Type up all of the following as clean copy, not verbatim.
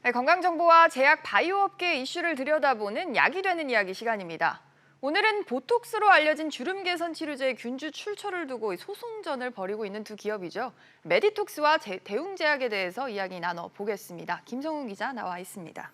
네, 건강정보와 제약 바이오업계 이슈를 들여다보는 약이 되는 이야기 시간입니다. 오늘은 보톡스로 알려진 주름 개선 치료제 균주 출처를 두고 소송전을 벌이고 있는 두 기업이죠. 메디톡스와 대웅제약에 대해서 이야기 나눠보겠습니다. 김성훈 기자 나와 있습니다.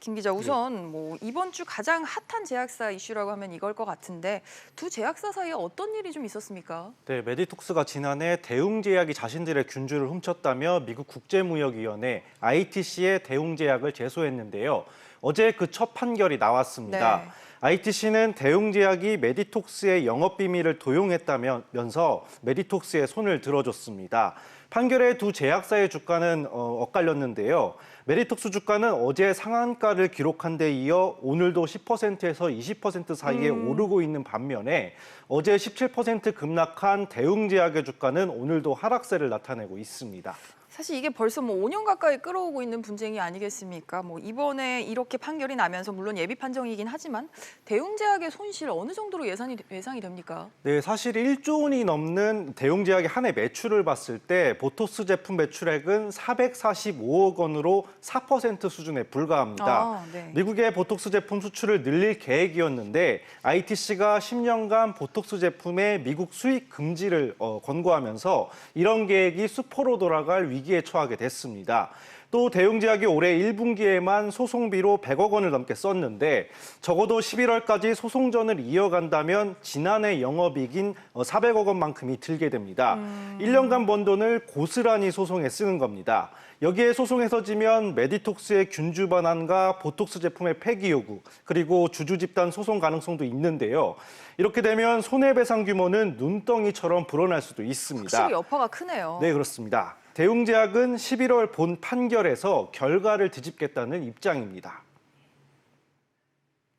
김 기자, 우선 이번 주 가장 핫한 제약사 이슈라고 하면 이걸 것 같은데 두 제약사 사이에 어떤 일이 좀 있었습니까? 네, 메디톡스가 지난해 대웅제약이 자신들의 균주를 훔쳤다며 미국 국제무역위원회 ITC에 대웅제약을 제소했는데요. 어제 그 첫 판결이 나왔습니다. 네. ITC는 대웅제약이 메디톡스의 영업비밀을 도용했다면서 메디톡스의 손을 들어줬습니다. 판결에 두 제약사의 주가는 엇갈렸는데요. 메디톡스 주가는 어제 상한가를 기록한 데 이어 오늘도 10%에서 20% 사이에 오르고 있는 반면에 어제 17% 급락한 대웅제약의 주가는 오늘도 하락세를 나타내고 있습니다. 사실 이게 벌써 5년 가까이 끌어오고 있는 분쟁이 아니겠습니까? 이번에 이렇게 판결이 나면서 물론 예비 판정이긴 하지만 대웅제약의 손실 어느 정도로 예상이 됩니까? 네, 사실 1조 원이 넘는 대웅제약의 한 해 매출을 봤을 때 보톡스 제품 매출액은 445억 원으로 4% 수준에 불과합니다. 네. 미국의 보톡스 제품 수출을 늘릴 계획이었는데 ITC가 10년간 보톡스 제품의 미국 수입 금지를 권고하면서 이런 계획이 수포로 돌아갈 위기에 처하게 됐습니다. 또 대웅제약이 올해 1분기에만 소송비로 100억 원을 넘게 썼는데 적어도 11월까지 소송전을 이어간다면 지난해 영업이익인 400억 원만큼이 들게 됩니다. 1년간 번 돈을 고스란히 소송에 쓰는 겁니다. 여기에 소송에서 지면 메디톡스의 균주 반환과 보톡스 제품의 폐기 요구, 그리고 주주 집단 소송 가능성도 있는데요. 이렇게 되면 손해배상 규모는 눈덩이처럼 불어날 수도 있습니다. 확실히 여파가 크네요. 네, 그렇습니다. 대웅제약은 11월 본 판결에서 결과를 뒤집겠다는 입장입니다.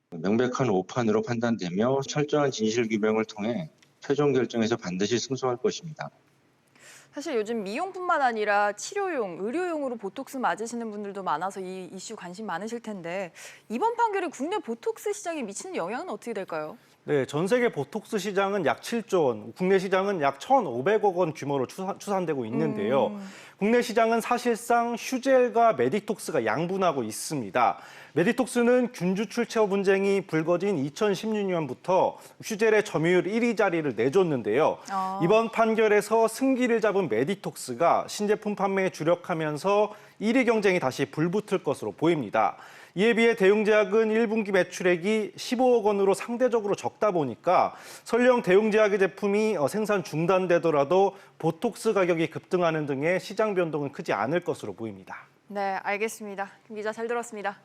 명백한 오판으로 판단되며 철저한 진실규명을 통해 최종 결정에서 반드시 승소할 것입니다. 사실 요즘 미용뿐만 아니라 치료용, 의료용으로 보톡스 맞으시는 분들도 많아서 이 이슈 관심 많으실 텐데 이번 판결이 국내 보톡스 시장에 미치는 영향은 어떻게 될까요? 네, 전 세계 보톡스 시장은 약 7조 원, 국내 시장은 약 1,500억 원 규모로 추산되고 있는데요. 국내 시장은 사실상 휴젤과 메디톡스가 양분하고 있습니다. 메디톡스는 균주 출처 분쟁이 불거진 2016년부터 휴젤의 점유율 1위 자리를 내줬는데요. 이번 판결에서 승기를 잡은 메디톡스가 신제품 판매에 주력하면서 1위 경쟁이 다시 불붙을 것으로 보입니다. 이에 비해 대웅제약은 1분기 매출액이 15억 원으로 상대적으로 적다 보니까 설령 대웅제약의 제품이 생산 중단되더라도 보톡스 가격이 급등하는 등의 시장 변동은 크지 않을 것으로 보입니다. 네, 알겠습니다. 김 기자 잘 들었습니다.